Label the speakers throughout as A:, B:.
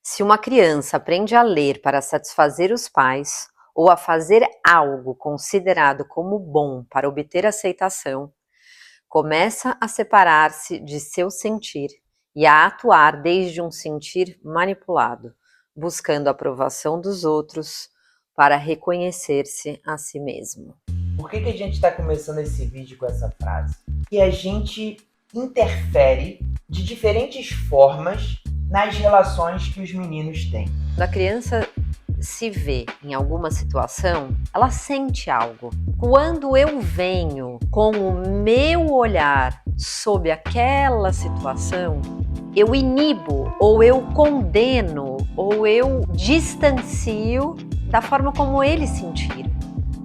A: Se uma criança aprende a ler para satisfazer os pais ou a fazer algo considerado como bom para obter aceitação, começa a separar-se de seu sentir e a atuar desde um sentir manipulado, buscando a aprovação dos outros para reconhecer-se a si mesmo.
B: Por que a gente está começando esse vídeo com essa frase? Que a gente interfere de diferentes formas nas relações que os meninos têm.
A: Quando a criança se vê em alguma situação, ela sente algo. Quando eu venho com o meu olhar sobre aquela situação, eu inibo, ou eu condeno, ou eu distancio da forma como eles sentiram.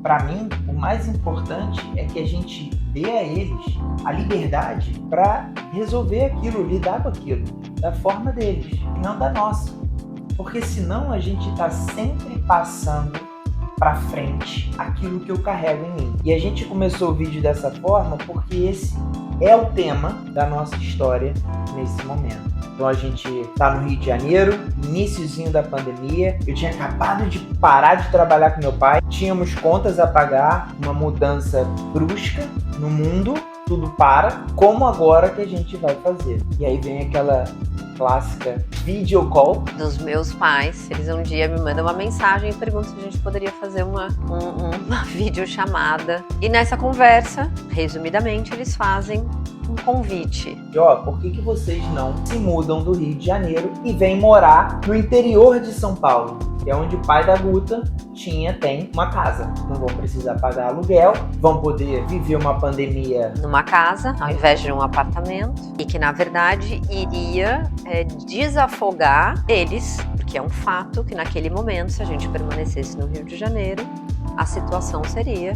B: Para mim, o mais importante é que a gente dê a eles a liberdade para resolver aquilo, lidar com aquilo, da forma deles, e não da nossa. Porque senão a gente está sempre passando para frente aquilo que eu carrego em mim. E a gente começou o vídeo dessa forma porque esse é o tema da nossa história nesse momento. Então a gente tá no Rio de Janeiro, iniciozinho da pandemia, eu tinha acabado de parar de trabalhar com meu pai, tínhamos contas a pagar, uma mudança brusca no mundo, tudo para, como agora que a gente vai fazer? E aí vem aquela clássica video call
A: dos meus pais. Eles um dia me mandam uma mensagem e perguntam se a gente poderia fazer uma videochamada. E nessa conversa, resumidamente, eles fazem um convite.
B: E ó, por que vocês não se mudam do Rio de Janeiro e vêm morar no interior de São Paulo? Que é onde o pai da Guta tem uma casa. Não vão precisar pagar aluguel, vão poder viver uma pandemia
A: numa casa, ao invés de um apartamento, e que na verdade iria desafogar eles, porque é um fato que naquele momento, se a gente permanecesse no Rio de Janeiro, a situação seria: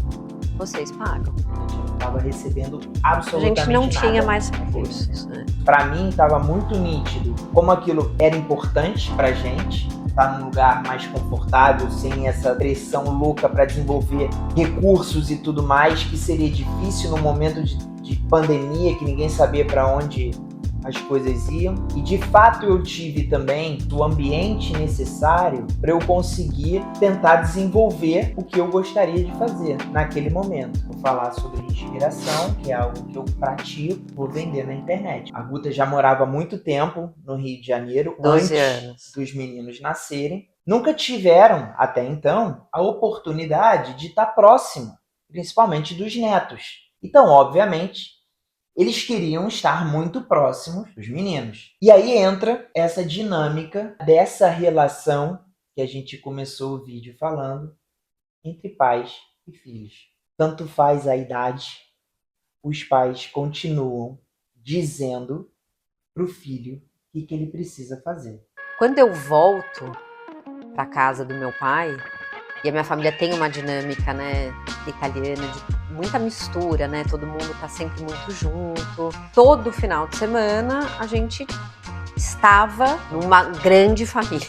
A: vocês pagam.
B: A gente não estava recebendo absolutamente nada.
A: A gente não tinha mais recursos. Né?
B: Para mim estava muito nítido como aquilo era importante pra gente, estar num lugar mais confortável, sem essa pressão louca para desenvolver recursos e tudo mais, que seria difícil no momento de pandemia, que ninguém sabia para onde as coisas iam. E de fato eu tive também o ambiente necessário para eu conseguir tentar desenvolver o que eu gostaria de fazer naquele momento. Vou falar sobre inspiração, que é algo que eu pratico, vou vender na internet. A Guta já morava há muito tempo no Rio de Janeiro,
A: 12
B: antes
A: anos.
B: dos meninos nascerem. Nunca tiveram, até então, a oportunidade de estar próximo, principalmente dos netos. Então, obviamente, eles queriam estar muito próximos dos meninos. E aí entra essa dinâmica dessa relação que a gente começou o vídeo falando entre pais e filhos. Tanto faz a idade, os pais continuam dizendo para o filho o que ele precisa fazer.
A: Quando eu volto para casa do meu pai, e a minha família tem uma dinâmica, né, italiana, de muita mistura, né? Todo mundo tá sempre muito junto. Todo final de semana a gente estava numa grande família.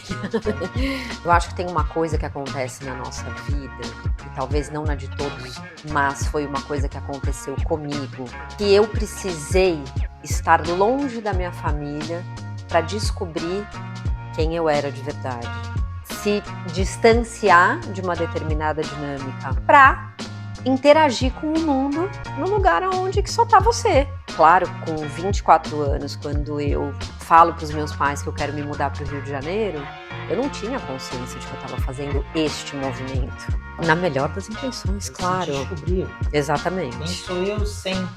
A: Eu acho que tem uma coisa que acontece na nossa vida, e talvez não na de todos, mas foi uma coisa que aconteceu comigo, que eu precisei estar longe da minha família para descobrir quem eu era de verdade. Se distanciar de uma determinada dinâmica para interagir com o mundo no lugar onde que só tá você. Claro, com 24 anos, quando eu falo para os meus pais que eu quero me mudar para o Rio de Janeiro, eu não tinha consciência de que eu estava fazendo este movimento. Na melhor das intenções, claro.
B: Descobrir.
A: Exatamente.
B: Quem sou eu sem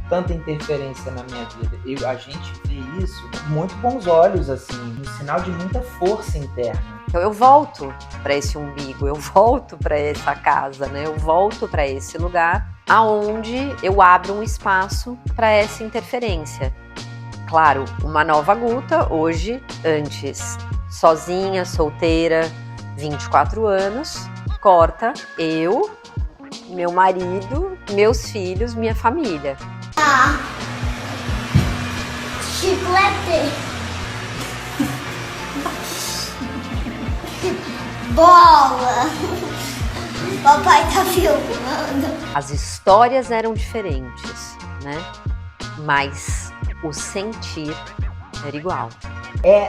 B: tanta interferência na minha vida? A gente vê isso com muito bons olhos, assim, um sinal de muita força interna.
A: Então eu volto para esse umbigo, eu volto para essa casa, né? Eu volto para esse lugar aonde eu abro um espaço para essa interferência. Claro, uma nova Guta, hoje, antes, sozinha, solteira, 24 anos, corta eu, meu marido, meus filhos, minha família.
C: Chiclete. Bola. Papai tá filmando.
A: As histórias eram diferentes, né? Mas o sentir era igual.
B: É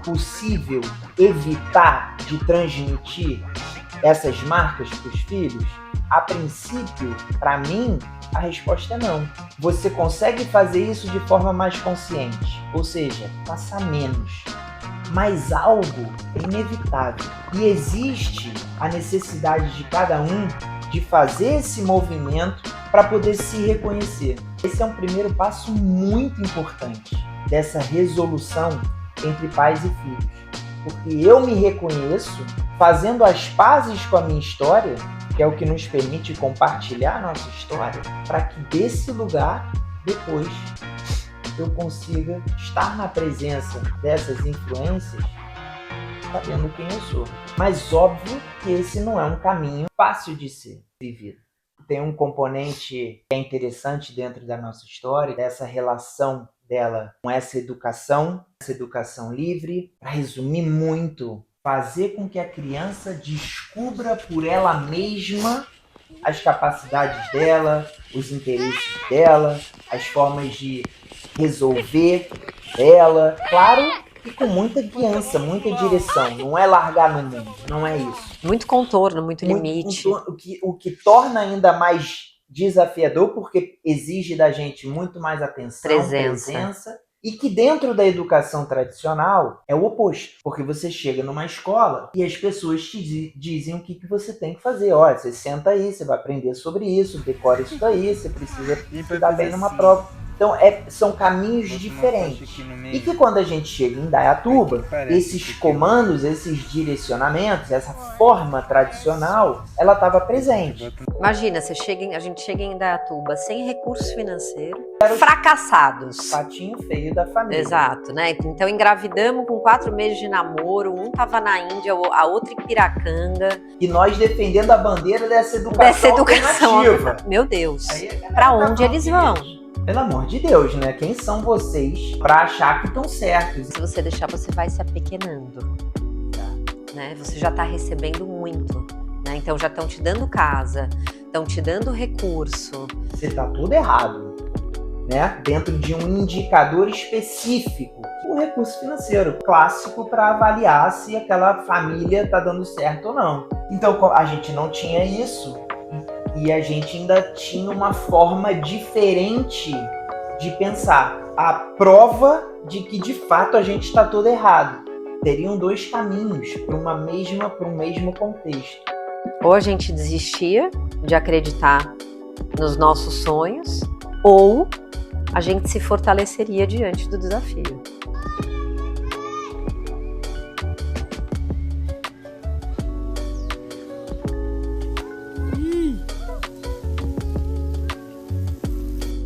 B: possível evitar de transmitir essas marcas para os filhos? A princípio, para mim, a resposta é não. Você consegue fazer isso de forma mais consciente, ou seja, passar menos. Mas algo é inevitável. E existe a necessidade de cada um de fazer esse movimento para poder se reconhecer. Esse é um primeiro passo muito importante dessa resolução entre pais e filhos. Porque eu me reconheço fazendo as pazes com a minha história, que é o que nos permite compartilhar a nossa história, para que desse lugar, depois, eu consiga estar na presença dessas influências, sabendo quem eu sou. Mas óbvio que esse não é um caminho fácil de ser vivido. Tem um componente que é interessante dentro da nossa história, dessa relação dela com essa educação livre. Para resumir muito, fazer com que a criança descubra por ela mesma as capacidades dela, os interesses dela, as formas de resolver dela. Claro que com muita guiança, muita direção. Não é largar no mundo, não é isso.
A: Muito contorno, muito limite.
B: O que torna ainda mais desafiador, porque exige da gente muito mais atenção, presença. E que dentro da educação tradicional é o oposto. Porque você chega numa escola e as pessoas te dizem o que você tem que fazer. Olha, você senta aí, você vai aprender sobre isso, decora isso daí, você precisa se dar bem numa prova. Então, são caminhos diferentes. E que quando a gente chega em Indaiatuba, esses comandos, esses direcionamentos, essa forma tradicional, ela estava presente.
A: Imagina, a gente chega em Indaiatuba sem recurso financeiro, fracassados.
B: Patinho feio da família.
A: Exato, né? Então engravidamos com 4 meses de namoro, um tava na Índia, a outra em Piracanga.
B: E nós defendendo a bandeira dessa educação alternativa.
A: Meu Deus, pra onde eles vão?
B: Pelo amor de Deus, né? Quem são vocês pra achar que estão certos?
A: Se você deixar, você vai se apequenando. Né? Você já tá recebendo muito. Né? Então já estão te dando casa, estão te dando recurso.
B: Você tá tudo errado. Né? Dentro de um indicador específico. O recurso financeiro clássico para avaliar se aquela família tá dando certo ou não. Então a gente não tinha isso. E a gente ainda tinha uma forma diferente de pensar. A prova de que, de fato, a gente está todo errado. Teriam 2 caminhos para um mesmo contexto.
A: Ou a gente desistia de acreditar nos nossos sonhos, ou a gente se fortaleceria diante do desafio.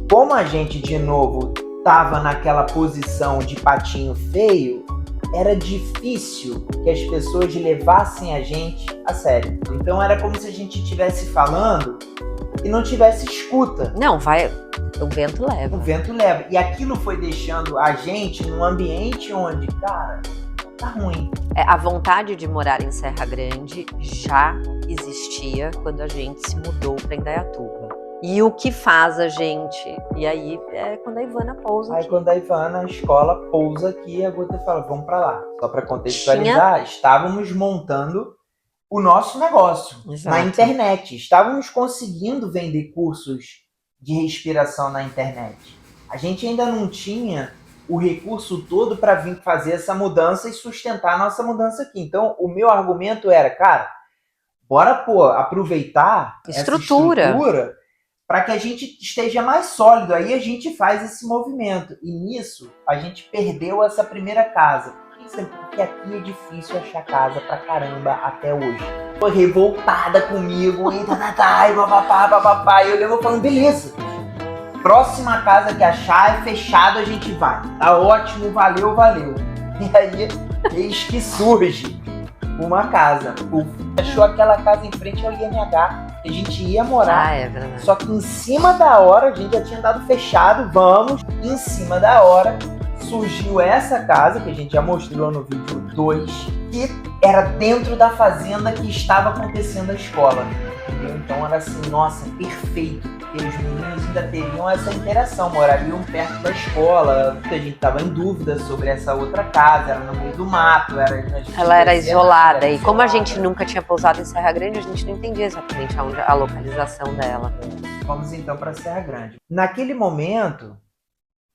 B: Como a gente, de novo, estava naquela posição de patinho feio, era difícil que as pessoas levassem a gente a sério. Então era como se a gente estivesse falando e não tivesse escuta.
A: Não, vai, o vento leva.
B: O vento leva. E aquilo foi deixando a gente num ambiente onde, cara, tá ruim.
A: A vontade de morar em Serra Grande já existia quando a gente se mudou para Indaiatuba. E o que faz a gente? E aí é quando a Ivana pousa aqui.
B: Aí quando a Ivana, a escola, pousa aqui, a Guta fala, vamos pra lá. Só pra contextualizar, estávamos montando o nosso negócio. Exato. Na internet. Estávamos conseguindo vender cursos de respiração na internet. A gente ainda não tinha o recurso todo para vir fazer essa mudança e sustentar a nossa mudança aqui. Então, o meu argumento era, cara, bora aproveitar essa estrutura para que a gente esteja mais sólido. Aí a gente faz esse movimento. E nisso, a gente perdeu essa primeira casa. Porque aqui é difícil achar casa pra caramba até hoje. Foi revoltada comigo. E papapá. E eu levo falando, beleza. Próxima casa que achar é fechado, a gente vai. Tá ótimo, valeu. E aí, eis que surge uma casa. Achou aquela casa em frente ao INH. A gente ia morar.
A: É verdade.
B: Só que em cima da hora, a gente já tinha dado fechado, vamos. Em cima da hora, surgiu essa casa, que a gente já mostrou no vídeo 2, que era dentro da fazenda que estava acontecendo a escola. entendeu? Então era assim, nossa, perfeito, porque os meninos ainda teriam essa interação, morariam perto da escola, a gente estava em dúvida sobre essa outra casa, era no meio do mato,
A: ela era isolada, e como a gente nunca tinha pousado em Serra Grande, a gente não entendia exatamente a localização dela.
B: Vamos então para Serra Grande. Naquele momento,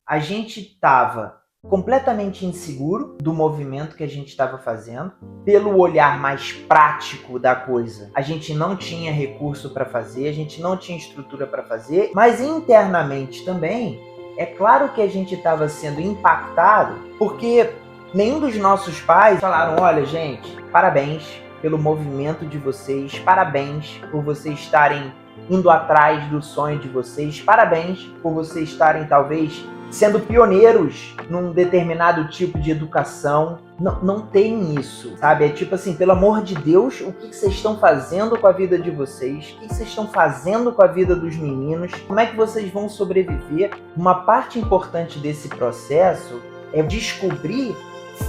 B: a gente estava completamente inseguro do movimento que a gente estava fazendo, pelo olhar mais prático da coisa. A gente não tinha recurso para fazer, a gente não tinha estrutura para fazer, mas internamente também, é claro que a gente estava sendo impactado, porque nenhum dos nossos pais falaram, olha gente, parabéns pelo movimento de vocês, parabéns por vocês estarem indo atrás do sonho de vocês, parabéns por vocês estarem talvez sendo pioneiros num determinado tipo de educação. Não tem isso, sabe? É tipo assim, pelo amor de Deus, o que vocês estão fazendo com a vida de vocês? O que vocês estão fazendo com a vida dos meninos? Como é que vocês vão sobreviver? Uma parte importante desse processo é descobrir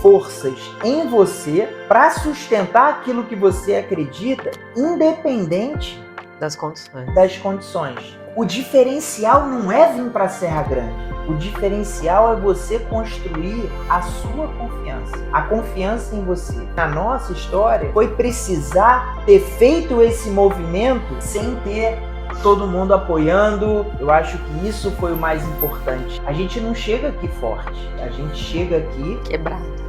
B: forças em você para sustentar aquilo que você acredita, independente
A: das condições. O
B: diferencial não é vir para Serra Grande. O diferencial é você construir a sua confiança. A confiança em você. Na nossa história, foi precisar ter feito esse movimento sem ter todo mundo apoiando. Eu acho que isso foi o mais importante. A gente não chega aqui forte. A gente chega aqui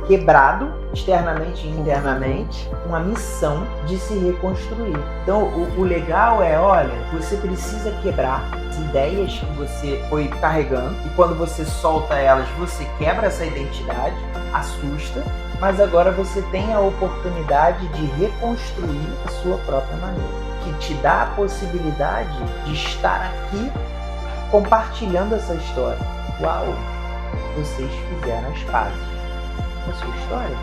B: quebrado, externamente e internamente, uma missão de se reconstruir. Então, o legal é, olha, você precisa quebrar as ideias que você foi carregando, e quando você solta elas, você quebra essa identidade, assusta, mas agora você tem a oportunidade de reconstruir a sua própria maneira, que te dá a possibilidade de estar aqui compartilhando essa história. Uau! Vocês fizeram as pazes a sua história.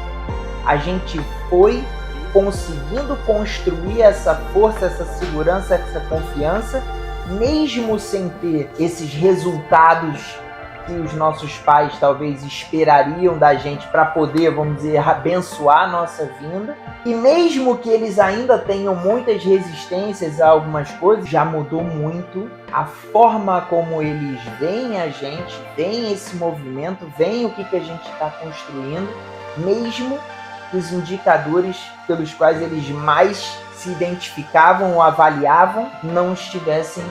B: A gente foi conseguindo construir essa força, essa segurança, essa confiança, mesmo sem ter esses resultados que os nossos pais talvez esperariam da gente para poder, vamos dizer, abençoar a nossa vinda. E mesmo que eles ainda tenham muitas resistências a algumas coisas, já mudou muito a forma como eles veem a gente, veem esse movimento, veem o que a gente está construindo, mesmo que os indicadores pelos quais eles mais se identificavam ou avaliavam não estivessem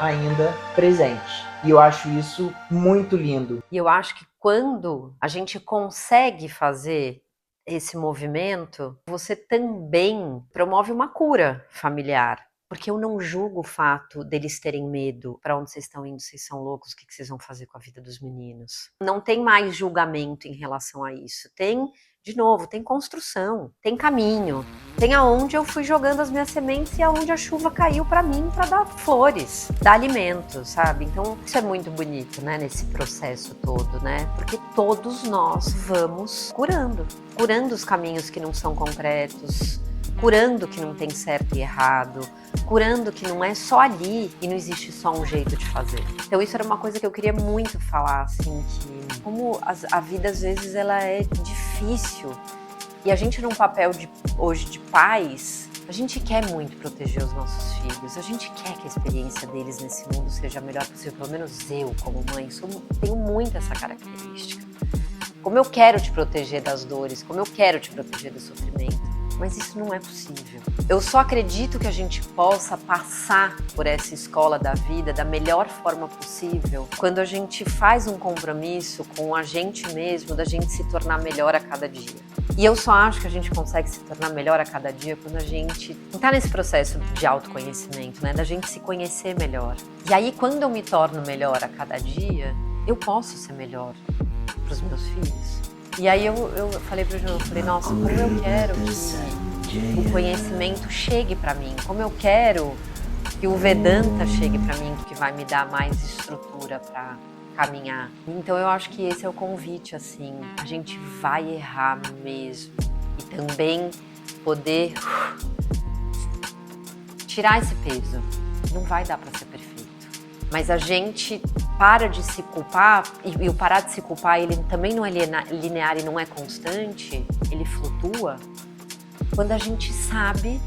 B: ainda presentes. E eu acho isso muito lindo.
A: E eu acho que quando a gente consegue fazer esse movimento, você também promove uma cura familiar. Porque eu não julgo o fato deles terem medo. Para onde vocês estão indo? Vocês são loucos? O que vocês vão fazer com a vida dos meninos? Não tem mais julgamento em relação a isso. Tem, de novo, tem construção, tem caminho. Tem aonde eu fui jogando as minhas sementes e aonde a chuva caiu para mim para dar flores, dar alimento, sabe? Então isso é muito bonito, né, nesse processo todo, né? Porque todos nós vamos curando os caminhos que não são concretos, curando que não tem certo e errado, curando que não é só ali e não existe só um jeito de fazer. Então isso era uma coisa que eu queria muito falar, assim, que como a vida às vezes ela é difícil e a gente num papel hoje de pais, a gente quer muito proteger os nossos filhos, a gente quer que a experiência deles nesse mundo seja a melhor possível, pelo menos eu como mãe tenho muito essa característica. Como eu quero te proteger das dores, como eu quero te proteger do sofrimento. Mas isso não é possível. Eu só acredito que a gente possa passar por essa escola da vida da melhor forma possível quando a gente faz um compromisso com a gente mesmo, da gente se tornar melhor a cada dia. E eu só acho que a gente consegue se tornar melhor a cada dia quando a gente está nesse processo de autoconhecimento, né? Da gente se conhecer melhor. E aí, quando eu me torno melhor a cada dia, eu posso ser melhor para os meus filhos. E aí eu falei pro João, nossa, como eu quero que o conhecimento chegue para mim, como eu quero que o Vedanta chegue para mim, que vai me dar mais estrutura para caminhar. Então eu acho que esse é o convite, assim, a gente vai errar mesmo e também poder tirar esse peso. Não vai dar para ser perfeito. Mas a gente para de se culpar, e o parar de se culpar, ele também não é linear e não é constante, ele flutua, quando a gente sabe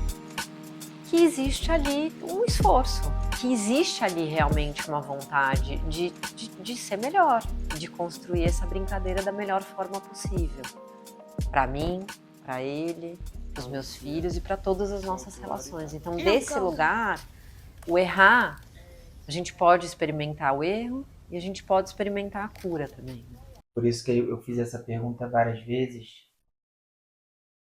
A: que que existe ali um esforço, que existe ali realmente uma vontade de ser melhor, de construir essa brincadeira da melhor forma possível. Para mim, para ele, para os meus filhos e para todas as nossas relações. Então, desse lugar, o errar, a gente pode experimentar o erro e a gente pode experimentar a cura também.
B: Por isso que eu fiz essa pergunta várias vezes.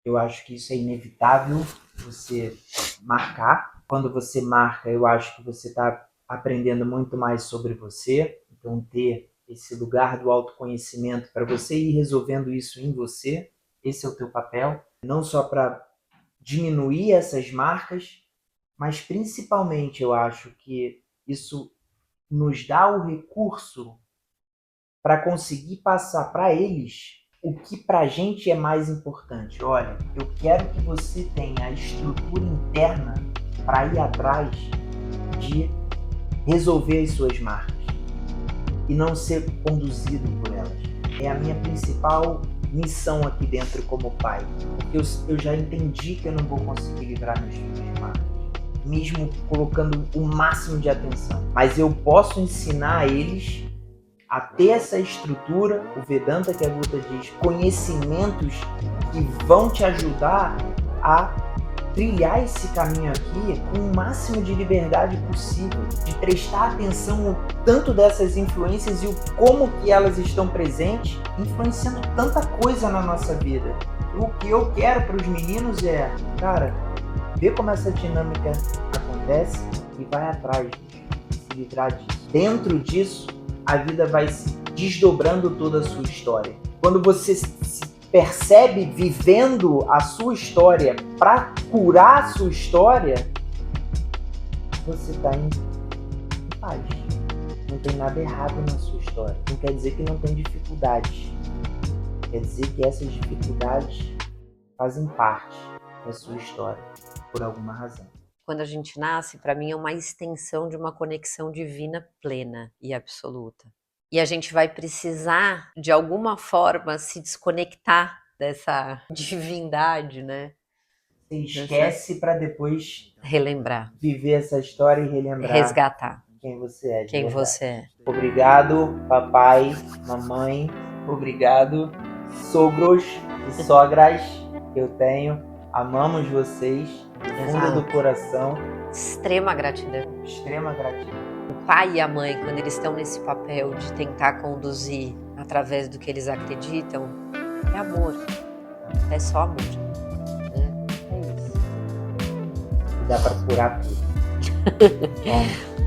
B: Eu acho que isso é inevitável, você marcar. Quando você marca, eu acho que você está aprendendo muito mais sobre você. Então, ter esse lugar do autoconhecimento para você ir resolvendo isso em você, esse é o teu papel. Não só para diminuir essas marcas, mas principalmente eu acho que isso nos dá o recurso para conseguir passar para eles o que para a gente é mais importante. Olha, eu quero que você tenha a estrutura interna para ir atrás de resolver as suas marcas e não ser conduzido por elas. É a minha principal missão aqui dentro como pai, porque eu já entendi que eu não vou conseguir livrar meus filhos de marcas, mesmo colocando o máximo de atenção. Mas eu posso ensinar a eles a ter essa estrutura, o Vedanta que a Buda diz, conhecimentos que vão te ajudar a trilhar esse caminho aqui com o máximo de liberdade possível, de prestar atenção no tanto dessas influências e o como que elas estão presentes, influenciando tanta coisa na nossa vida. O que eu quero para os meninos é, cara, ver como essa dinâmica acontece e vai atrás disso, se livrar disso. Dentro disso, a vida vai se desdobrando toda a sua história. Quando você se percebe vivendo a sua história para curar a sua história, você está em paz. Não tem nada errado na sua história. Não quer dizer que não tem dificuldades. Quer dizer que essas dificuldades fazem parte da sua história, por alguma razão.
A: Quando a gente nasce, para mim é uma extensão de uma conexão divina plena e absoluta. E a gente vai precisar, de alguma forma, se desconectar dessa divindade, né?
B: Você esquece para depois
A: relembrar,
B: viver essa história e relembrar,
A: resgatar
B: quem você é.
A: Quem você é.
B: Obrigado, papai, mamãe. Obrigado, sogros e sogras que eu tenho. Amamos vocês do fundo do coração.
A: Extrema gratidão.
B: Extrema gratidão.
A: O pai e a mãe, quando eles estão nesse papel de tentar conduzir através do que eles acreditam, é amor. É só amor. É isso.
B: E dá pra curar tudo.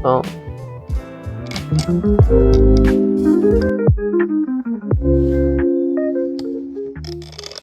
A: Bom. Bom.